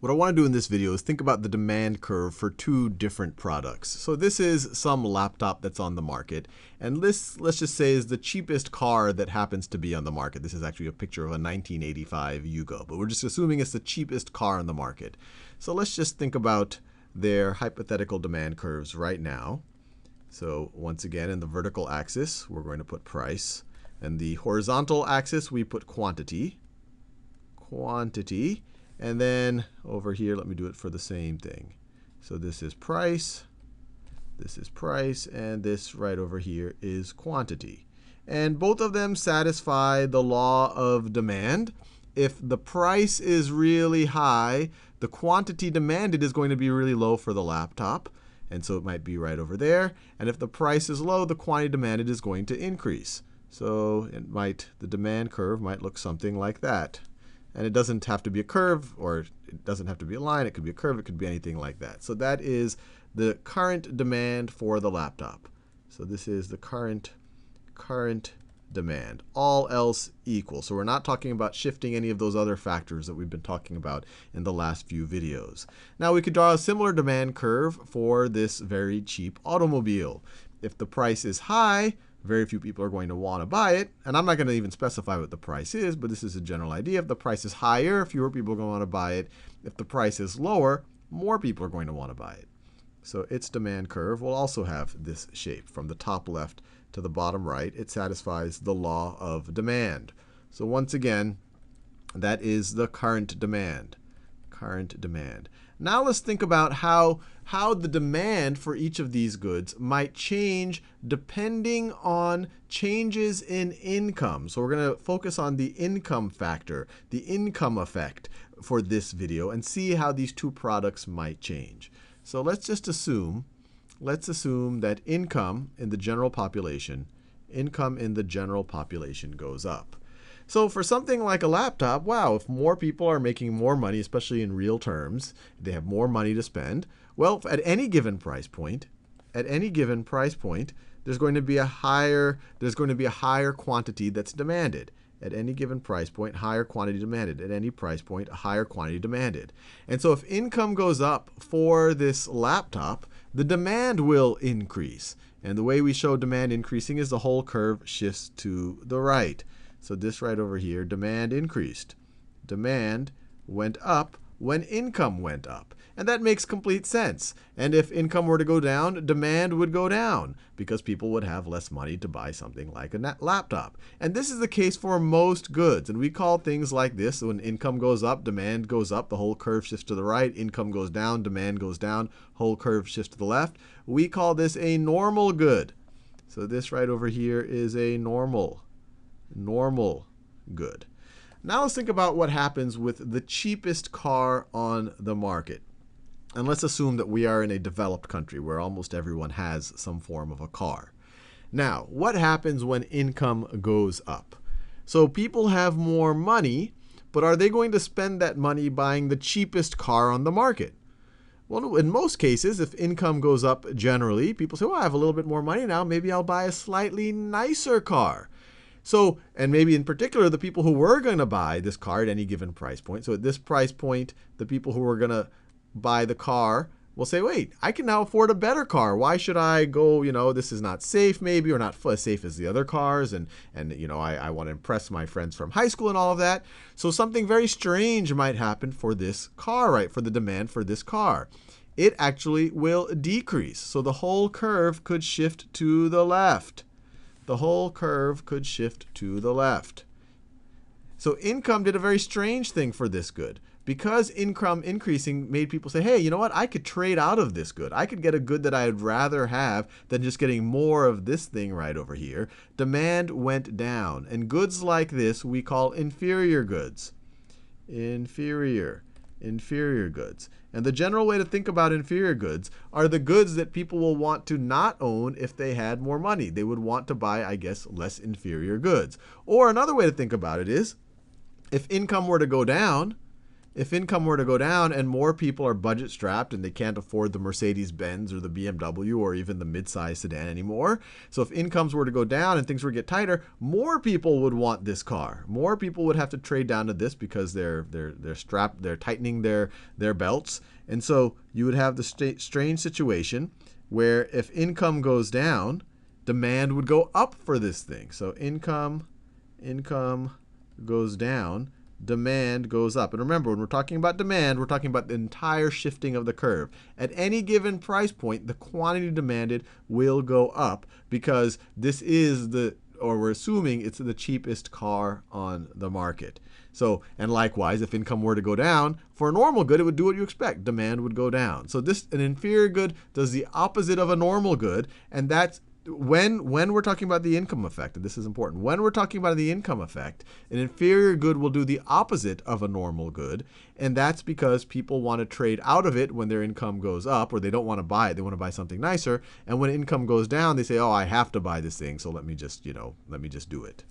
What I want to do in this video is think about the demand curve for two different products. So this is some laptop that's on the market, and this, let's just say, is the cheapest car that happens to be on the market. This is actually a picture of a 1985 Yugo, but we're just assuming it's the cheapest car on the market. So let's just think about their hypothetical demand curves right now. So once again, in the vertical axis, we're going to put price. And the horizontal axis, we put quantity. And then over here, let me do it for the same thing. So this is price, and this right over here is quantity. And both of them satisfy the law of demand. If the price is really high, the quantity demanded is going to be really low for the laptop. And so it might be right over there. And if the price is low, the quantity demanded is going to increase. So the demand curve might look something like that. And it doesn't have to be a curve, or it doesn't have to be a line. It could be a curve. It could be anything like that. So that is the current demand for the laptop. So this is the current demand, all else equal. So we're not talking about shifting any of those other factors that we've been talking about in the last few videos. Now we could draw a similar demand curve for this very cheap automobile. If the price is high, very few people are going to want to buy it. And I'm not going to even specify what the price is, but this is a general idea. If the price is higher, fewer people are going to want to buy it. If the price is lower, more people are going to want to buy it. So its demand curve will also have this shape. From the top left to the bottom right, it satisfies the law of demand. So once again, that is the current demand. Now let's think about how the demand for each of these goods might change depending on changes in income. So we're going to focus on the income factor, the income effect for this video, and see how these two products might change. So let's assume that income in the general population goes up. So for something like a laptop, wow, if more people are making more money, especially in real terms, they have more money to spend, well, at any given price point, there's going to be a higher quantity that's demanded. At any given price point, higher quantity demanded. At any price point, a higher quantity demanded. And so if income goes up for this laptop, the demand will increase. And the way we show demand increasing is the whole curve shifts to the right. So this right over here, demand increased. Demand went up when income went up. And that makes complete sense. And if income were to go down, demand would go down because people would have less money to buy something like a laptop. And this is the case for most goods. And we call things like this, when income goes up, demand goes up, the whole curve shifts to the right. Income goes down, demand goes down, whole curve shifts to the left. We call this a normal good. So this right over here is a normal good. Now let's think about what happens with the cheapest car on the market. And let's assume that we are in a developed country where almost everyone has some form of a car. Now, what happens when income goes up? So people have more money, but are they going to spend that money buying the cheapest car on the market? Well, in most cases, if income goes up generally, people say, well, I have a little bit more money now. Maybe I'll buy a slightly nicer car. So, and maybe in particular, the people who were going to buy this car at any given price point. So at this price point, the people who were going to buy the car will say, wait, I can now afford a better car. Why should I go, this is not safe maybe, or not as safe as the other cars. And I want to impress my friends from high school and all of that. So something very strange might happen for this car, right? For the demand for this car. It actually will decrease. So the whole curve could shift to the left. So income did a very strange thing for this good. Because income increasing made people say, hey, you know what? I could trade out of this good. I could get a good that I'd rather have than just getting more of this thing right over here. Demand went down. And goods like this we call inferior goods. Inferior goods. And the general way to think about inferior goods are the goods that people will want to not own if they had more money. They would want to buy, I guess, less inferior goods. Or another way to think about it is, if income were to go down, if income were to go down and more people are budget strapped and they can't afford the Mercedes-Benz or the BMW or even the mid-size sedan anymore, so if incomes were to go down and things were to get tighter, more people would want this car. More people would have to trade down to this because they're strapped, they're tightening their belts. And so you would have the strange situation where if income goes down, demand would go up for this thing. So income goes down, demand goes up. And remember, when we're talking about demand, we're talking about the entire shifting of the curve. At any given price point, the quantity demanded will go up because this is we're assuming it's the cheapest car on the market. So, and likewise, if income were to go down, for a normal good, it would do what you expect. Demand would go down. So an inferior good does the opposite of a normal good, and that's when we're talking about the income effect, and this is important, when we're talking about the income effect, an inferior good will do the opposite of a normal good, and that's because people want to trade out of it when their income goes up, or they don't want to buy it, they want to buy something nicer, and when income goes down, they say, oh, I have to buy this thing, so let me just do it.